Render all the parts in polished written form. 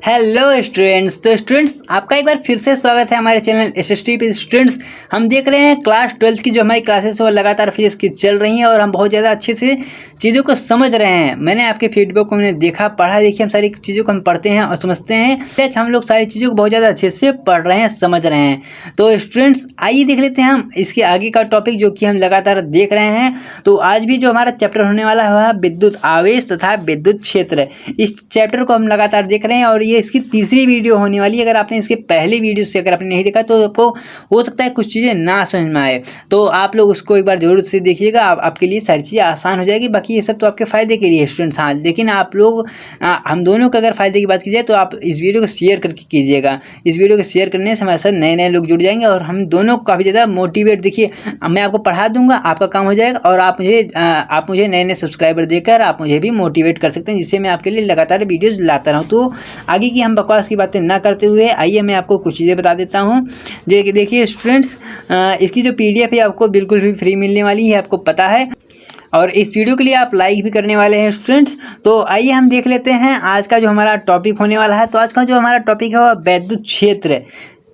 Hello students. तो students आपका एक बार फिर से स्वागत है हमारे चैनल एसएसटी पे। स्टूडेंट्स हम देख रहे हैं क्लास 12 की जो हमारी क्लासेस वो लगातार फिजिक्स की चल रही हैं और हम बहुत ज़्यादा अच्छे से चीज़ों को समझ रहे हैं। मैंने आपके फीडबैक को मैंने देखा, पढ़ा। देखिए हम सारी चीज़ों को हम पढ़ते हैं और समझते हैं, लेकिन हम लोग सारी चीज़ों को बहुत ज़्यादा अच्छे से पढ़ रहे हैं, समझ रहे हैं। तो स्टूडेंट्स आइए देख लेते हैं हम इसके आगे का टॉपिक जो कि हम लगातार देख रहे हैं। तो आज भी जो हमारा चैप्टर होने वाला है विद्युत आवेश तथा विद्युत क्षेत्र, इस चैप्टर को हम लगातार देख रहे हैं और ये इसकी तीसरी वीडियो होने वाली है। अगर आपने इसके पहले वीडियो से अगर आपने नहीं देखा तो आपको हो सकता है कुछ चीज़ें ना समझ में आए, तो आप लोग उसको एक बार जरूर से देखिएगा। आपके लिए सारी चीज़ें आसान हो जाएगी। बाकी ये सब तो आपके फ़ायदे के लिए स्टूडेंट्स, हाँ, लेकिन आप लोग हम दोनों का अगर फ़ायदे की बात की जाए तो आप इस वीडियो को शेयर करके कीजिएगा। इस वीडियो को शेयर करने से हमारे साथ नए नए लोग जुड़ जाएंगे और हम दोनों को काफ़ी ज़्यादा मोटिवेट, देखिए मैं आपको पढ़ा दूंगा, आपका काम हो जाएगा और आप मुझे नए नए सब्सक्राइबर देकर आप मुझे भी मोटिवेट कर सकते हैं, जिससे मैं आपके लिए लगातार वीडियोज़ लाता रहूँ। तो आगे की हम बकवास की बातें ना करते हुए आइए मैं आपको कुछ चीज़ें बता देता हूँ। देखिए स्टूडेंट्स, इसकी जो पीडीएफ है आपको बिल्कुल भी फ्री मिलने वाली है, आपको पता है, और इस वीडियो के लिए आप लाइक भी करने वाले हैं स्टूडेंट्स। तो आइए हम देख लेते हैं आज का जो हमारा टॉपिक होने वाला है। तो आज का जो हमारा टॉपिक है वह विद्युत क्षेत्र।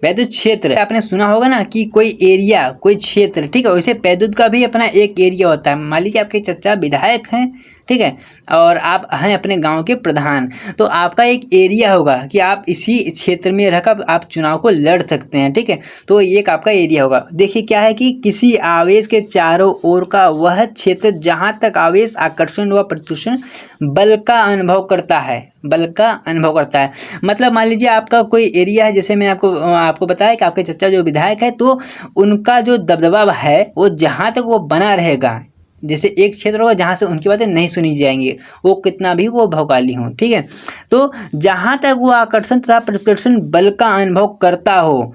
विद्युत क्षेत्र आपने सुना होगा ना कि कोई एरिया, कोई क्षेत्र, ठीक है। वैसे विद्युत का भी अपना एक एरिया होता है। मान लीजिए आपके चचा विधायक हैं, ठीक है, और आप हैं अपने गांव के प्रधान, तो आपका एक एरिया होगा कि आप इसी क्षेत्र में रहकर आप चुनाव को लड़ सकते हैं, ठीक है। तो एक आपका एरिया होगा। देखिए क्या है कि किसी आवेश के चारों ओर का वह क्षेत्र जहां तक आवेश, आकर्षण व प्रतिकर्षण बल का अनुभव करता है, बल का अनुभव करता है। मतलब मान लीजिए आपका कोई एरिया है, जैसे मैं आपको बताया कि आपके चचा जो विधायक है, तो उनका जो दबदबा है वो जहां तक वो बना रहेगा, जैसे एक क्षेत्र होगा जहां से उनकी बातें नहीं सुनी जाएंगी, वो कितना भी वो भौकाली हो, ठीक है। तो जहां तक वो आकर्षण तथा प्रतिकर्षण बल का अनुभव करता हो,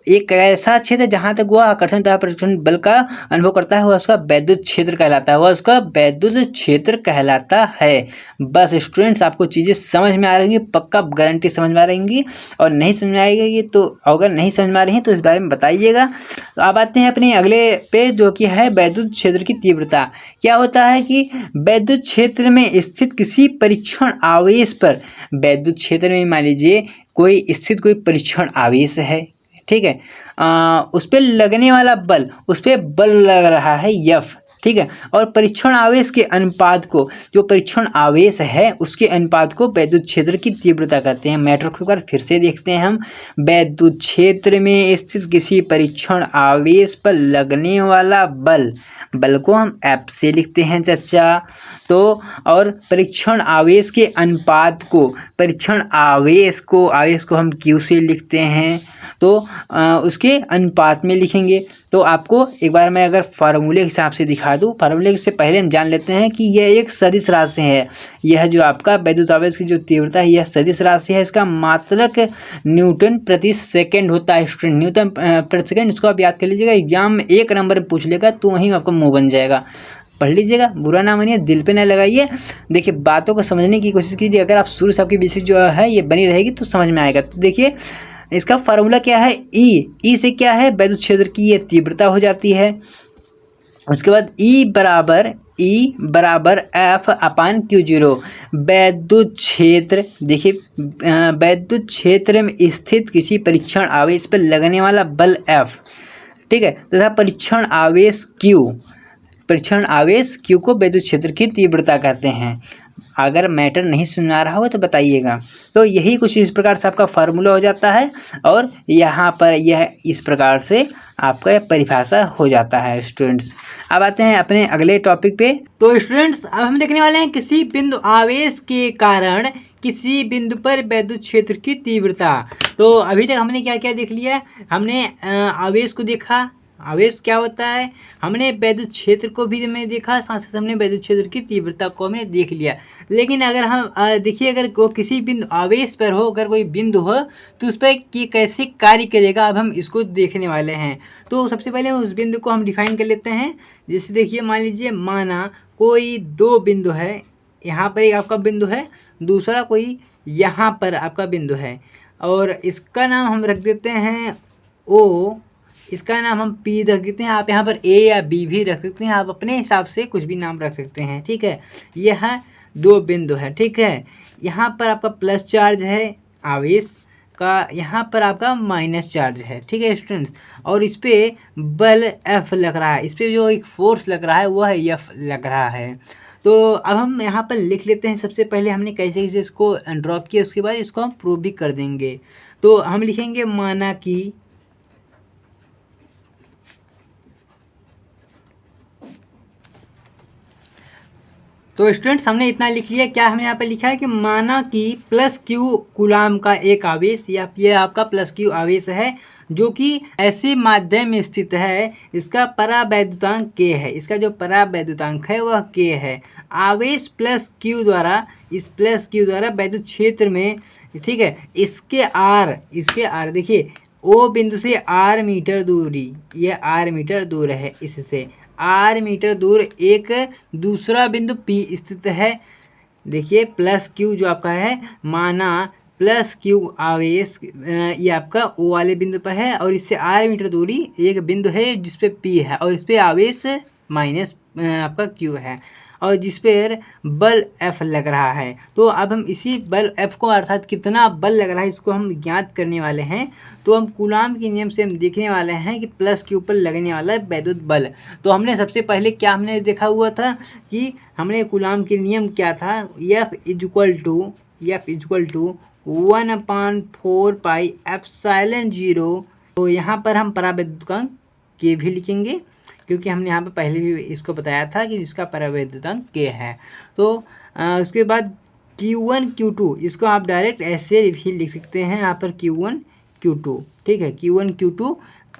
एक ऐसा क्षेत्र जहां तक वो आकर्षण तथा प्रतिकर्षण बल का अनुभव करता है, वह उसका विद्युत क्षेत्र कहलाता है, वह उसका विद्युत क्षेत्र कहलाता है। बस स्टूडेंट्स आपको चीजें समझ में आ रही होंगी, पक्का गारंटी समझ में आ रही होंगी, और नहीं समझ में आएगी तो, अगर नहीं समझ में आ रही है तो इस बारे में बताइएगा। तो अब आते हैं अपने अगले पे जो कि है विद्युत क्षेत्र की तीव्रता। क्या होता है कि विद्युत क्षेत्र में स्थित किसी परीक्षण आवेश पर, विद्युत क्षेत्र में मान लीजिए कोई स्थित कोई परीक्षण आवेश है, ठीक है, उस पर लगने वाला बल, उस पर बल लग रहा है F, ठीक है, और परीक्षण आवेश के अनुपात को, जो परीक्षण आवेश है उसके अनुपात को विद्युत क्षेत्र की तीव्रता कहते हैं। मैटर को एक बार फिर से देखते हैं हम। विद्युत क्षेत्र में स्थित किसी परीक्षण आवेश पर लगने वाला बल, बल को हम F से लिखते हैं चचा। तो और परीक्षण आवेश के अनुपात को, परीक्षण आवेश को हम Q से लिखते हैं, तो उसके अनुपात में लिखेंगे। तो आपको एक बार मैं अगर फार्मूले के हिसाब से दिखा दूं, फार्मूले से पहले हम जान लेते हैं कि यह एक सदिश राशि है। यह जो आपका विद्युत आवेश की जो तीव्रता है यह सदिश राशि है। इसका मात्रक न्यूटन प्रति सेकंड होता है स्टूडेंट, न्यूटन प्रति सेकंड। इसको आप याद कर लीजिएगा, एग्जाम में 1 नंबर पूछ लेगा तो वहीं आपका मुंह बन जाएगा। पढ़ लीजिएगा, बुरा ना मानिए, दिल पे ना लगाइए। देखिए बातों को समझने की कोशिश कीजिए। अगर आप शुरू से आपकी बेसिक जो है ये बनी रहेगी तो समझ में आएगा। तो देखिए इसका फार्मूला क्या है, ई से क्या है, विद्युत क्षेत्र की ये तीव्रता हो जाती है। उसके बाद ई बराबर F अपान Q0। विद्युत क्षेत्र, देखिए विद्युत क्षेत्र में स्थित किसी परीक्षण आवेश पर लगने वाला बल F, ठीक है, तथा परीक्षण आवेश Q को विद्युत क्षेत्र की तीव्रता कहते हैं। अगर मैटर नहीं समझ आ रहा होगा तो बताइएगा। तो यही कुछ इस प्रकार से आपका फार्मूला हो जाता है और यहाँ पर यह इस प्रकार से आपका परिभाषा हो जाता है स्टूडेंट्स। अब आते हैं अपने अगले टॉपिक पे। तो स्टूडेंट्स अब हम देखने वाले हैं किसी बिंदु आवेश के कारण किसी बिंदु पर विद्युत क्षेत्र की तीव्रता। तो अभी तक हमने क्या क्या देख लिया, हमने आवेश को देखा, आवेश क्या होता है, हमने विद्युत क्षेत्र को भी हमने देखा, साथ साथ हमने विद्युत क्षेत्र की तीव्रता को हमने देख लिया। लेकिन अगर हम देखिए, अगर वो किसी बिंदु आवेश पर हो, अगर कोई बिंदु हो तो उस पर कैसे कार्य करेगा, अब हम इसको देखने वाले हैं। तो सबसे पहले उस बिंदु को हम डिफाइन कर लेते हैं। जैसे देखिए मान लीजिए, माना कोई 2 बिंदु है, यहाँ पर एक आपका बिंदु है, दूसरा कोई यहाँ पर आपका बिंदु है, और इसका नाम हम रख देते हैं O, इसका नाम हम P रख देते हैं। आप यहाँ पर A या B भी रख सकते हैं, आप अपने हिसाब से कुछ भी नाम रख सकते हैं, ठीक है। यह दो बिंदु है, ठीक है। यहाँ पर आपका प्लस चार्ज है आवेश का, यहाँ पर आपका माइनस चार्ज है, ठीक है स्टूडेंट्स। और इस पे बल एफ लग रहा है, इस पे जो एक फोर्स लग रहा है वो है एफ लग रहा है। तो अब हम यहाँ पर लिख लेते हैं। सबसे पहले हमने कैसे कैसे इसको ड्रॉ किया, उसके बाद इसको हम प्रूव भी कर देंगे। तो हम लिखेंगे माना कि तो स्टूडेंट्स हमने इतना लिख लिया। क्या हमने यहाँ पे लिखा है कि माना कि प्लस क्यू कूलाम का एक आवेश, या ये आपका प्लस क्यू आवेश है जो कि ऐसे माध्यम में स्थित है, इसका परावैद्युतांक k है, इसका जो परावैद्युतांक है वह k है। आवेश प्लस क्यू द्वारा, इस प्लस क्यू द्वारा वैद्युत क्षेत्र में, ठीक है, इसके आर देखिए ओ बिंदु से r मीटर दूरी, ये r मीटर दूर है, इससे r मीटर दूर एक दूसरा बिंदु P स्थित है। देखिए प्लस क्यू जो आपका है, माना प्लस क्यू आवेश ये आपका O वाले बिंदु पर है, और इससे r मीटर दूरी एक बिंदु है जिसपे P है, और इस पे आवेश माइनस आपका Q है, और जिस पर बल F लग रहा है। तो अब हम इसी बल F को, अर्थात कितना बल लग रहा है, इसको हम ज्ञात करने वाले हैं। तो हम कूलाम के नियम से हम देखने वाले हैं कि प्लस क्यू पर लगने वाला है वैद्युत बल। तो हमने सबसे पहले क्या हमने देखा हुआ था कि हमने कूलाम के नियम क्या था, F equal to 1/4 pi epsilon 0। तो यहाँ पर हम परावैद्युतांक के भी लिखेंगे, क्योंकि हमने यहाँ पे पहले भी इसको बताया था कि जिसका परावैद्युतांक k है। तो उसके बाद Q1 Q2, इसको आप डायरेक्ट ऐसे भी लिख सकते हैं, यहाँ पर Q1 Q2, ठीक है, Q1 Q2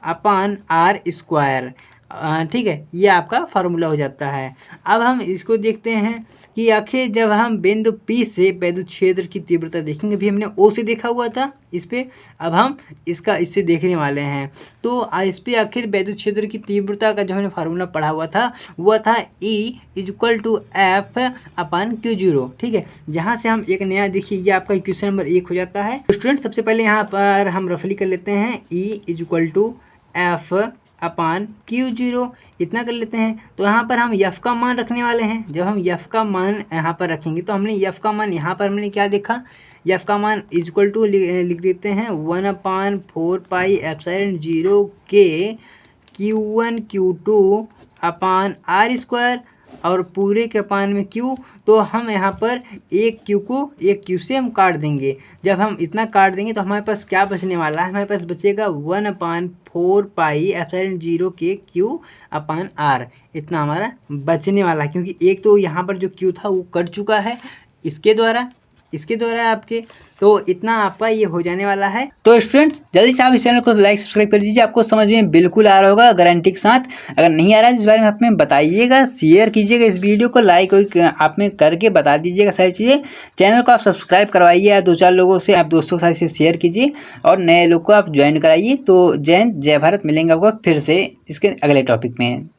upon R square, ठीक है, ये आपका फार्मूला हो जाता है। अब हम इसको देखते हैं कि आखिर जब हम बिंदु P से वैद्युत क्षेत्र की तीव्रता देखेंगे, भी हमने O से देखा हुआ था इस पे, अब हम इससे देखने वाले हैं। तो इस पे आखिर वैद्युत क्षेत्र की तीव्रता का जो हमने फार्मूला पढ़ा हुआ था वह था E equal to F upon Q0, ठीक है। जहाँ से हम एक नया, देखिए ये आपका इक्वेशन नंबर 1 हो जाता है। स्टूडेंट सबसे पहले यहाँ पर हम रफली कर लेते हैं, E equal to F upon Q0, इतना कर लेते हैं। तो यहाँ पर हम F का मान रखने वाले हैं। जब हम F का मान यहाँ पर रखेंगे तो हमने F का मान यहाँ पर हमने क्या देखा, F का मान इक्वल टू लिख देते हैं 1/4 पाई एप्सिलॉन 0 के Q1 Q2 upon R square, और पूरे के अपान में Q। तो हम यहाँ पर एक Q को एक Q से हम काट देंगे। जब हम इतना काट देंगे तो हमारे पास क्या बचने वाला है, हमारे पास बचेगा 1/4 पाई एप्सिलॉन 0 के Q अपान R, इतना हमारा बचने वाला है, क्योंकि एक तो यहाँ पर जो Q था वो कट चुका है इसके द्वारा आपके। तो इतना आपका ये हो जाने वाला है। तो स्टूडेंट्स जल्दी से आप इस चैनल को लाइक सब्सक्राइब कर दीजिए, आपको समझ में बिल्कुल आ रहा होगा गारंटी के साथ। अगर नहीं आ रहा है इस बारे में आप में बताइएगा, शेयर कीजिएगा इस वीडियो को, लाइक आप में करके बता दीजिएगा सारी चीज़ें। चैनल को आप सब्सक्राइब करवाइए, 2-4 लोगों से, आप दोस्तों के साथ इसे शेयर कीजिए, और नए लोग को आप ज्वाइन कराइए। तो जय हिंद, जय भारत। मिलेंगे आपको फिर से इसके अगले टॉपिक में।